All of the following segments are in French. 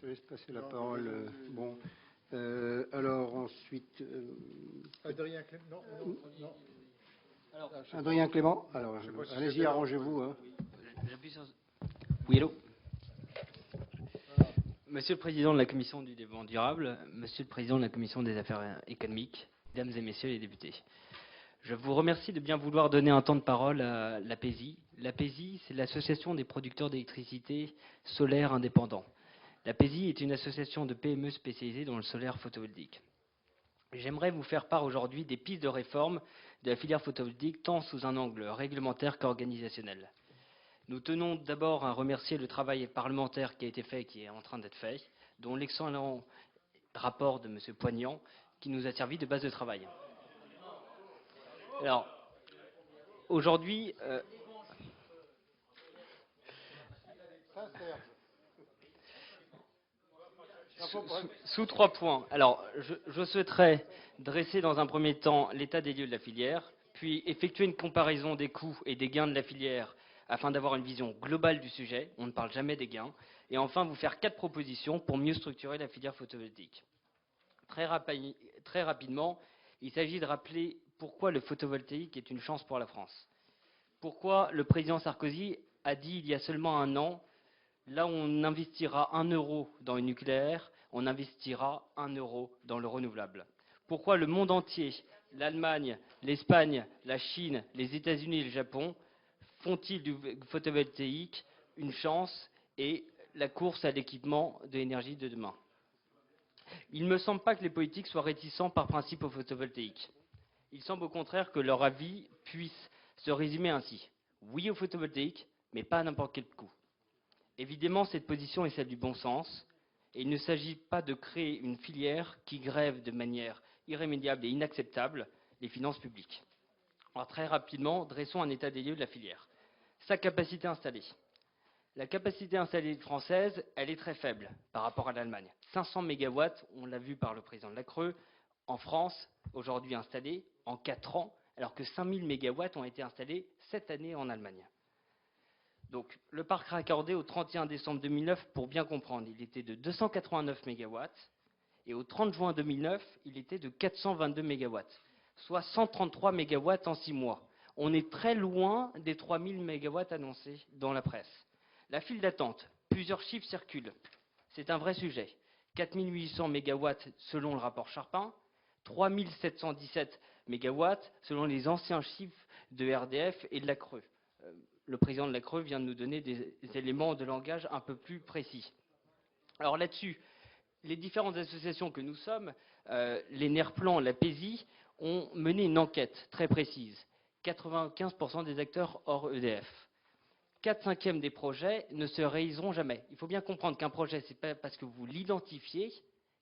te laisse passer la parole. Bon. Alors ensuite. Adrien Clément. Non. Alors, Adrien Clément. Alors, allez-y, arrangez-vous. Hein. Oui, allô. Monsieur le Président de la Commission du développement durable, Monsieur le Président de la Commission des affaires économiques, Mesdames et Messieurs les députés, je vous remercie de bien vouloir donner un temps de parole à l'APESI. L'APESI, c'est l'Association des producteurs d'électricité solaire indépendants. L'APESI est une association de PME spécialisée dans le solaire photovoltaïque. J'aimerais vous faire part aujourd'hui des pistes de réforme de la filière photovoltaïque tant sous un angle réglementaire qu'organisationnel. Nous tenons d'abord à remercier le travail parlementaire qui a été fait et qui est en train d'être fait, dont l'excellent rapport de M. Poignant qui nous a servi de base de travail. Alors, aujourd'hui, sous 3 points. Alors, je souhaiterais dresser dans un premier temps l'état des lieux de la filière, puis effectuer une comparaison des coûts et des gains de la filière afin d'avoir une vision globale du sujet. On ne parle jamais des gains. Et enfin, vous faire 4 propositions pour mieux structurer la filière photovoltaïque. Très rapidement, il s'agit de rappeler pourquoi le photovoltaïque est une chance pour la France. Pourquoi le président Sarkozy a dit il y a seulement un an, là où on investira 1 euro dans le nucléaire, on investira 1 euro dans le renouvelable. Pourquoi le monde entier, l'Allemagne, l'Espagne, la Chine, les États-Unis et le Japon font-ils du photovoltaïque une chance et la course à l'équipement de l'énergie de demain? Il ne me semble pas que les politiques soient réticents par principe au photovoltaïque. Il semble au contraire que leur avis puisse se résumer ainsi. Oui au photovoltaïque, mais pas à n'importe quel coût. Évidemment, cette position est celle du bon sens, et il ne s'agit pas de créer une filière qui grève de manière irrémédiable et inacceptable les finances publiques. Alors très rapidement, dressons un état des lieux de la filière. Sa capacité installée. La capacité installée française, elle est très faible par rapport à l'Allemagne. 500 MW, on l'a vu par le président de la Creux, en France, aujourd'hui installés en 4 ans, alors que 5000 MW ont été installés cette année en Allemagne. Donc, le parc raccordé au 31 décembre 2009, pour bien comprendre, il était de 289 MW, et au 30 juin 2009, il était de 422 MW, soit 133 MW en 6 mois. On est très loin des 3000 MW annoncés dans la presse. La file d'attente, plusieurs chiffres circulent. C'est un vrai sujet. 4800 MW selon le rapport Charpin, 3717 MW selon les anciens chiffres de RDF et de la Creux. Le président de la Creux vient de nous donner des éléments de langage un peu plus précis. Alors là-dessus, les différentes associations que nous sommes, les NERPLAN, la PESI, ont mené une enquête très précise. 95% des acteurs hors EDF. 4/5 des projets ne se réaliseront jamais. Il faut bien comprendre qu'un projet, ce n'est pas parce que vous l'identifiez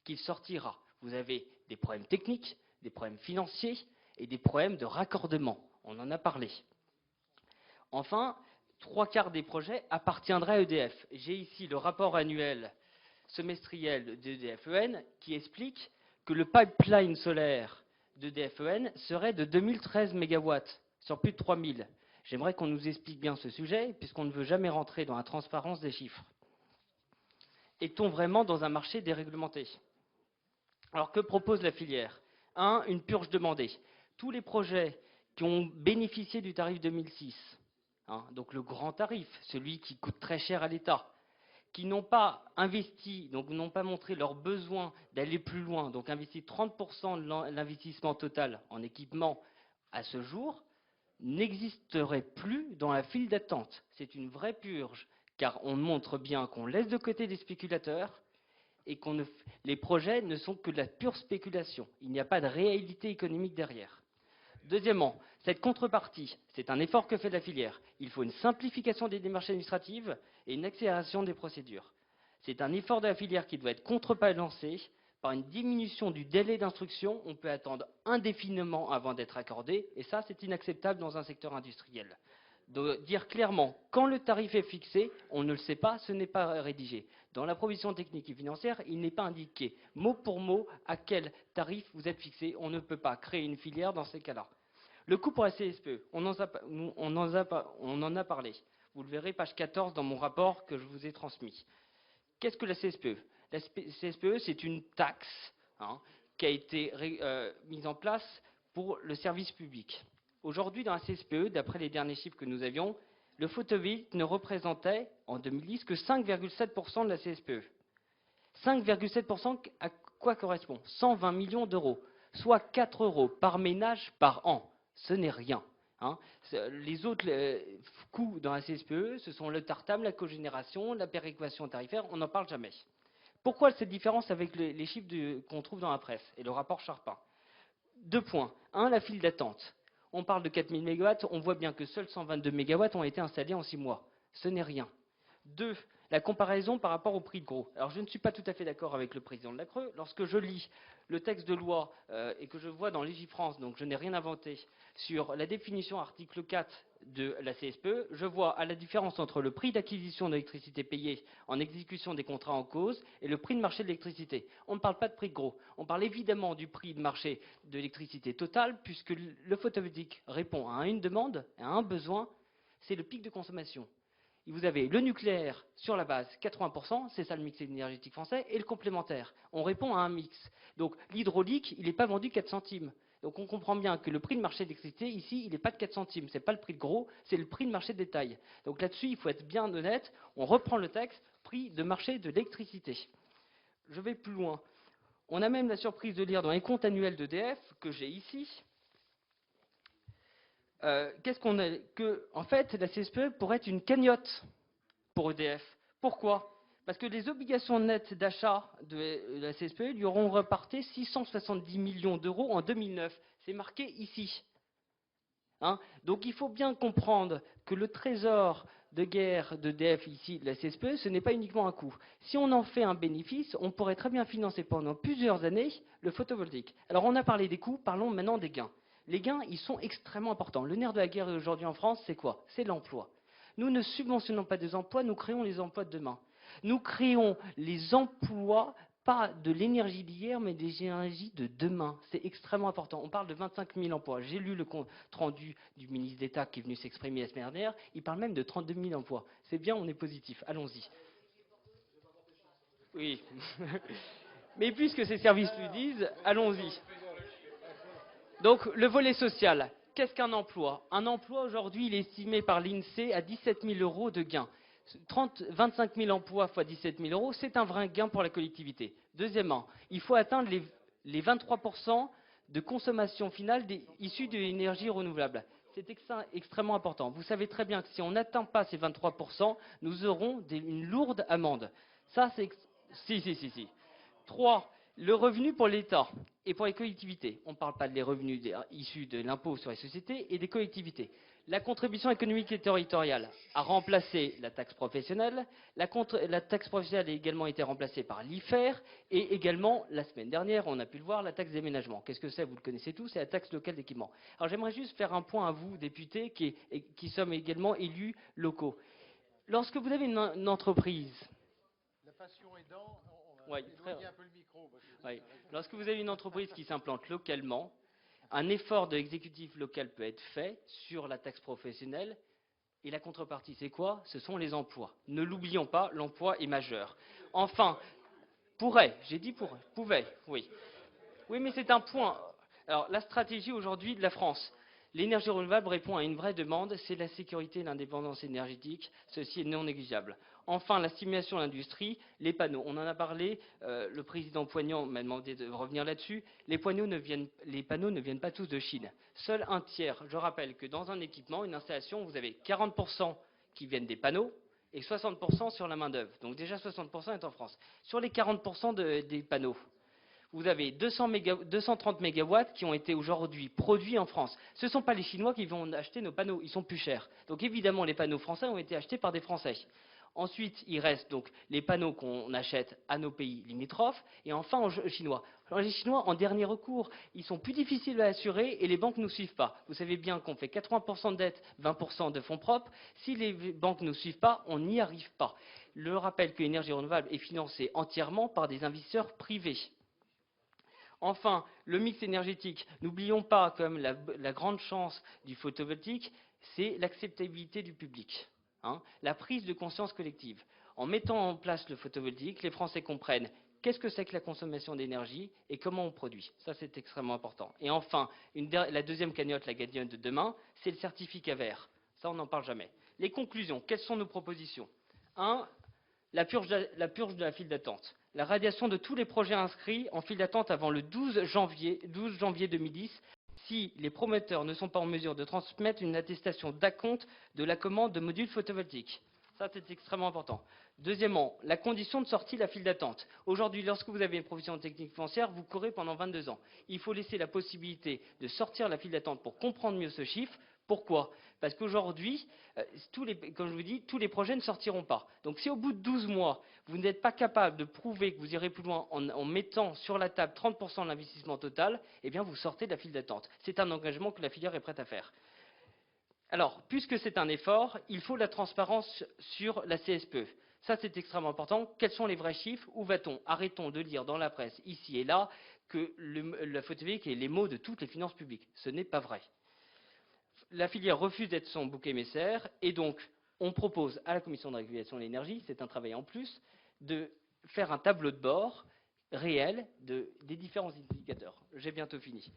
qu'il sortira. Vous avez des problèmes techniques, des problèmes financiers et des problèmes de raccordement. On en a parlé. Enfin, 3/4 des projets appartiendraient à EDF. J'ai ici le rapport annuel semestriel d'EDF-EN qui explique que le pipeline solaire d'EDF-EN serait de 2013 MW sur plus de 3000. J'aimerais qu'on nous explique bien ce sujet, puisqu'on ne veut jamais rentrer dans la transparence des chiffres. Est-on vraiment dans un marché déréglementé? Alors, que propose la filière? 1. Une purge demandée. Tous les projets qui ont bénéficié du tarif 2006, donc le grand tarif, celui qui coûte très cher à l'État, qui n'ont pas investi, donc n'ont pas montré leur besoin d'aller plus loin, donc investi 30% de l'investissement total en équipement à ce jour, n'existerait plus dans la file d'attente. C'est une vraie purge, car on montre bien qu'on laisse de côté des spéculateurs et les projets ne sont que de la pure spéculation. Il n'y a pas de réalité économique derrière. Deuxièmement, cette contrepartie, c'est un effort que fait la filière. Il faut une simplification des démarches administratives et une accélération des procédures. C'est un effort de la filière qui doit être contrebalancé par une diminution du délai d'instruction. On peut attendre indéfiniment avant d'être accordé, et ça, c'est inacceptable dans un secteur industriel. De dire clairement, quand le tarif est fixé, on ne le sait pas, ce n'est pas rédigé. Dans la provision technique et financière, il n'est pas indiqué mot pour mot à quel tarif vous êtes fixé. On ne peut pas créer une filière dans ces cas-là. Le coût pour la CSPE, on en a parlé. Vous le verrez, page 14 dans mon rapport que je vous ai transmis. Qu'est-ce que la CSPE? La CSPE, c'est une taxe qui a été mise en place pour le service public. Aujourd'hui, dans la CSPE, d'après les derniers chiffres que nous avions, le photovoltaïque ne représentait en 2010 que 5,7% de la CSPE. 5,7% à quoi correspond 120 millions d'euros, soit 4 euros par ménage par an. Ce n'est rien. Les autres coûts dans la CSPE, ce sont le tartame, la cogénération, la péréquation tarifaire, on n'en parle jamais. Pourquoi cette différence avec les chiffres qu'on trouve dans la presse et le rapport Charpin? 2 points. 1, la file d'attente. On parle de 4000 MW, on voit bien que seuls 122 MW ont été installés en 6 mois. Ce n'est rien. 2, la comparaison par rapport au prix de gros. Alors je ne suis pas tout à fait d'accord avec le président de la Creux. Lorsque je lis le texte de loi et que je vois dans Légifrance, donc je n'ai rien inventé, sur la définition article 4 de la CSPE, je vois à la différence entre le prix d'acquisition d'électricité payé en exécution des contrats en cause et le prix de marché de l'électricité. On ne parle pas de prix de gros. On parle évidemment du prix de marché de l'électricité totale, puisque le photovoltaïque répond à une demande, à un besoin, c'est le pic de consommation. Vous avez le nucléaire sur la base, 80%, c'est ça le mix énergétique français, et le complémentaire. On répond à un mix. Donc l'hydraulique, il n'est pas vendu 4 centimes. Donc on comprend bien que le prix de marché d'électricité, ici, il n'est pas de 4 centimes. Ce n'est pas le prix de gros, c'est le prix de marché de détail. Donc là-dessus, il faut être bien honnête. On reprend le texte, prix de marché de l'électricité. Je vais plus loin. On a même la surprise de lire dans les comptes annuels d'EDF, que j'ai ici, en fait, la CSPE pourrait être une cagnotte pour EDF. Pourquoi? Parce que les obligations nettes d'achat de la CSPE lui auront reparté 670 millions d'euros en 2009. C'est marqué ici. Donc il faut bien comprendre que le trésor de guerre d'EDF ici, de la CSPE, ce n'est pas uniquement un coût. Si on en fait un bénéfice, on pourrait très bien financer pendant plusieurs années le photovoltaïque. Alors on a parlé des coûts, parlons maintenant des gains. Les gains, ils sont extrêmement importants. Le nerf de la guerre aujourd'hui en France, c'est quoi? C'est l'emploi. Nous ne subventionnons pas des emplois, nous créons les emplois de demain. Nous créons les emplois, pas de l'énergie d'hier, mais des énergies de demain. C'est extrêmement important. On parle de 25 000 emplois. J'ai lu le compte rendu du ministre d'État qui est venu s'exprimer la semaine dernière. Il parle même de 32 000 emplois. C'est bien, on est positif. Allons-y. Oui. Mais puisque ces services le disent, allons-y. Donc, le volet social. Qu'est-ce qu'un emploi? Un emploi, aujourd'hui, il est estimé par l'INSEE à 17 000 euros de gain. 25 000 emplois fois 17 000 euros, c'est un vrai gain pour la collectivité. Deuxièmement, il faut atteindre les 23% de consommation finale issue de l'énergie renouvelable. C'est extrêmement important. Vous savez très bien que si on n'atteint pas ces 23%, nous aurons une lourde amende. Ça, c'est... Si. 3. Le revenu pour l'État et pour les collectivités. On ne parle pas des revenus issus de l'impôt sur les sociétés et des collectivités. La contribution économique et territoriale a remplacé la taxe professionnelle. La taxe professionnelle a également été remplacée par l'IFER et également, la semaine dernière, on a pu le voir, la taxe d'aménagement. Qu'est-ce que c'est? Vous le connaissez tous, c'est la taxe locale d'équipement. Alors j'aimerais juste faire un point à vous, députés, qui sommes également élus locaux. Lorsque vous avez une entreprise... La passion aidant, on va éloigner un peu le micro. Oui. Lorsque vous avez une entreprise qui s'implante localement, un effort de l'exécutif local peut être fait sur la taxe professionnelle. Et la contrepartie, c'est quoi? Ce sont les emplois. Ne l'oublions pas, l'emploi est majeur. Enfin, j'ai dit pouvait, oui. Oui, mais c'est un point. Alors, la stratégie aujourd'hui de la France. L'énergie renouvelable répond à une vraie demande, c'est la sécurité et l'indépendance énergétique. Ceci est non négligeable. Enfin, la stimulation de l'industrie, les panneaux. On en a parlé, le président Poignant m'a demandé de revenir là-dessus. Les panneaux ne viennent pas tous de Chine. Seul un tiers. Je rappelle que dans un équipement, une installation, vous avez 40% qui viennent des panneaux et 60% sur la main-d'œuvre. Donc déjà 60% est en France. Sur les 40% des panneaux, vous avez 230 mégawatts qui ont été aujourd'hui produits en France. Ce ne sont pas les Chinois qui vont acheter nos panneaux, ils sont plus chers. Donc évidemment, les panneaux français ont été achetés par des Français. Ensuite, il reste donc les panneaux qu'on achète à nos pays limitrophes, et enfin aux Chinois. Alors, les Chinois, en dernier recours, ils sont plus difficiles à assurer et les banques ne nous suivent pas. Vous savez bien qu'on fait 80% de dette, 20% de fonds propres. Si les banques ne nous suivent pas, on n'y arrive pas. Le rappel que l'énergie renouvelable est financée entièrement par des investisseurs privés. Enfin, le mix énergétique. N'oublions pas, comme la grande chance du photovoltaïque, c'est l'acceptabilité du public. La prise de conscience collective. En mettant en place le photovoltaïque, les Français comprennent qu'est-ce que c'est que la consommation d'énergie et comment on produit. Ça, c'est extrêmement important. Et enfin, la deuxième cagnotte, la gagnante de demain, c'est le certificat vert. Ça, on n'en parle jamais. Les conclusions, quelles sont nos propositions? 1. La purge de la file d'attente. La radiation de tous les projets inscrits en file d'attente avant le 12 janvier 2010, si les promoteurs ne sont pas en mesure de transmettre une attestation d'acompte de la commande de modules photovoltaïques. Ça, c'est extrêmement important. Deuxièmement, la condition de sortie de la file d'attente. Aujourd'hui, lorsque vous avez une profession technique foncière, vous courez pendant 22 ans. Il faut laisser la possibilité de sortir la file d'attente pour comprendre mieux ce chiffre. Pourquoi? Parce qu'aujourd'hui, comme je vous dis, tous les projets ne sortiront pas. Donc si au bout de 12 mois, vous n'êtes pas capable de prouver que vous irez plus loin en mettant sur la table 30% de l'investissement total, eh bien vous sortez de la file d'attente. C'est un engagement que la filière est prête à faire. Alors, puisque c'est un effort, il faut la transparence sur la CSPE. Ça, c'est extrêmement important. Quels sont les vrais chiffres? Où va-t-on? Arrêtons de lire dans la presse, ici et là, que la photovoltaïque est les maux de toutes les finances publiques. Ce n'est pas vrai. La filière refuse d'être son bouc émissaire et donc on propose à la Commission de régulation de l'énergie, c'est un travail en plus, de faire un tableau de bord réel des différents indicateurs. J'ai bientôt fini.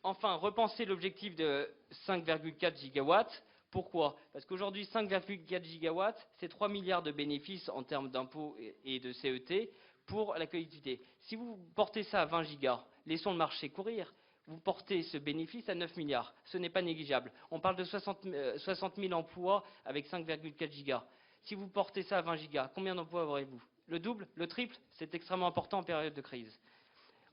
Enfin, repenser l'objectif de 5,4 gigawatts. Pourquoi? Parce qu'aujourd'hui, 5,4 gigawatts, c'est 3 milliards de bénéfices en termes d'impôts et de CET pour la collectivité. Si vous portez ça à 20 gigas, laissons le marché courir. Vous portez ce bénéfice à 9 milliards. Ce n'est pas négligeable. On parle de 60 000 emplois avec 5,4 gigas. Si vous portez ça à 20 gigas, combien d'emplois aurez-vous? Le double? Le triple? C'est extrêmement important en période de crise.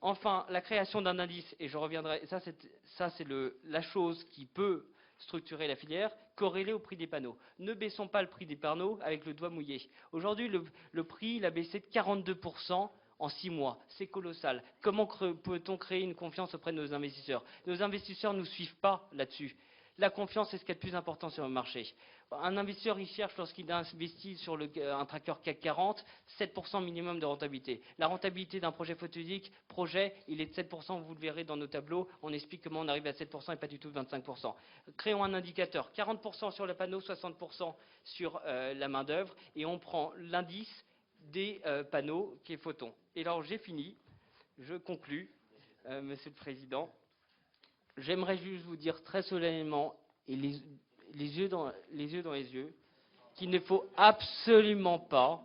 Enfin, la création d'un indice, et je reviendrai, ça c'est la chose qui peut structurer la filière, corrélée au prix des panneaux. Ne baissons pas le prix des panneaux avec le doigt mouillé. Aujourd'hui, le prix il a baissé de 42%. En 6 mois, c'est colossal. Comment peut-on créer une confiance auprès de nos investisseurs? Nos investisseurs ne nous suivent pas là-dessus. La confiance, c'est ce qui est le plus important sur le marché. Un investisseur, il cherche, lorsqu'il investit sur un tracker CAC 40, 7% minimum de rentabilité. La rentabilité d'un projet photovoltaïque, il est de 7%, vous le verrez dans nos tableaux. On explique comment on arrive à 7% et pas du tout 25%. Créons un indicateur, 40% sur le panneau, 60% sur la main-d'œuvre, et on prend l'indice des panneaux qui est photon. Et alors j'ai fini, je conclus, Monsieur le Président. J'aimerais juste vous dire très solennellement, et les yeux dans les yeux, qu'il ne faut absolument pas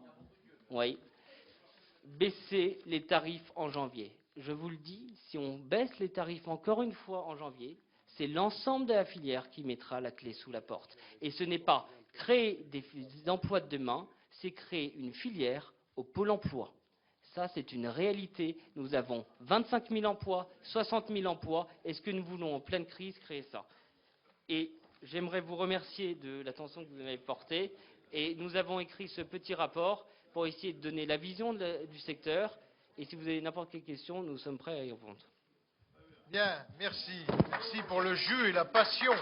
baisser les tarifs en janvier. Je vous le dis, si on baisse les tarifs encore une fois en janvier, c'est l'ensemble de la filière qui mettra la clé sous la porte. Et ce n'est pas créer des emplois de demain, c'est créer une filière au pôle emploi. Ça, c'est une réalité. Nous avons 25 000 emplois, 60 000 emplois. Est-ce que nous voulons, en pleine crise, créer ça? Et j'aimerais vous remercier de l'attention que vous m'avez portée. Et nous avons écrit ce petit rapport pour essayer de donner la vision du secteur. Et si vous avez n'importe quelle question, nous sommes prêts à y répondre. Bien, merci. Merci pour le jus et la passion.